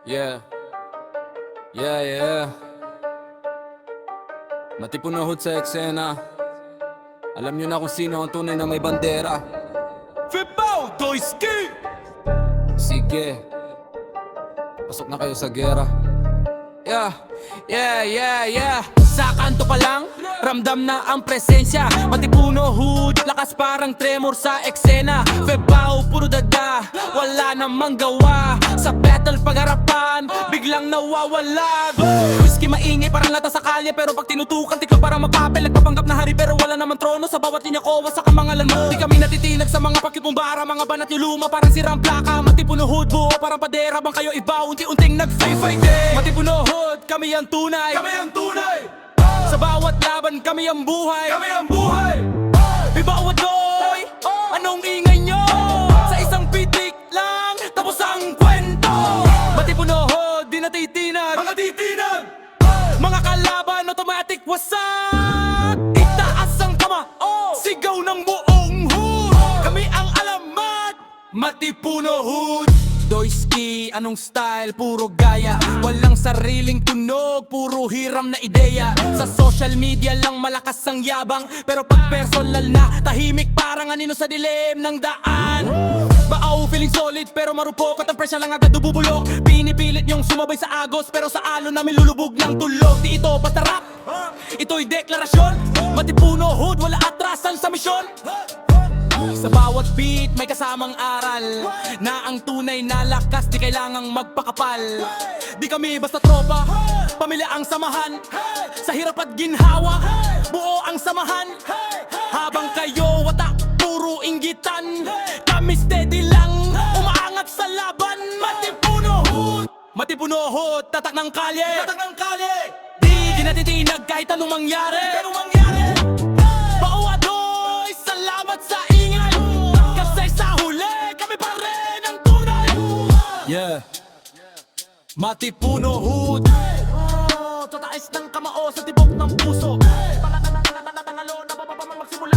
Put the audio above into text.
Yeah, yeah. Matipunahod sa eksena. Alam nyo na kung sino ang tunay na may bandera. Fibao, Doyski! Sige, pasok na kayo sa gera. Yeah. Sa kanto pa lang, ramdam na ang presensya. Matipuno hood, lakas parang tremor sa eksena. Febao, puro dada, wala namang gawa. Sa battle pagharapan, biglang nawawala. Whiskey maingay parang lata sa kalye, pero pag tinutukan tiklo para mapapel. Nagpapanggap na hari pero wala naman trono. Sa bawat linya ko, sa kamangalan mo. Di kami natitinag sa mga pakit mong bara. Mga banat yung luma parang sirang plaka. Matipuno hood, buo parang padera. Bang kayo iba, unti-unting nag-fight day. Matipuno hood, kami ang tunay. Kami ang tunay! Sa bawat laban kami ang buhay. Kami ang buhay! Bibawat doy, anong ingay nyo? Sa isang pitik lang, tapos ang kwento. Matipunohod, di natitinag. Mga titinag! Mga kalaban, automatic wasak. Itaas ang kamao, sigaw ng buong hood. Kami ang alamat, Matipunohod. Doyski, anong style, puro gaya. Walang sariling tunog, puro hiram na ideya. Sa social media lang malakas ang yabang, pero pag personal na, tahimik parang anino sa dilim ng daan. Baaw, feeling solid pero marupok, at ang presya lang agad bubulok. Pinipilit yung sumabay sa agos, pero sa alon namin lulubog ng tulog. Di ito basta rap, ito'y deklarasyon. Matipunohod, wala atrasan sa misyon. Sa bawat beat may kasamang aral, na ang tunay na lakas di kailangang magpakapal. Di kami basta tropa, pamilya ang samahan. Sa hirap at ginhawa, buo ang samahan. Habang kayo watak, puro inggitan, kami steady lang, umaangat sa laban. Matipunohod, Matipunohod, tatak ng kalye. Tatak ng kalye! Di natitinag kahit anong mangyari. Pero mangyari! Bauadoy, salamat sa ingay. Kasi sa huli, kami pa rin ang tunay. Yeah, Matipunohod. Tataas ng kamao sa tibok ng puso. Pangatangalo na magsimula.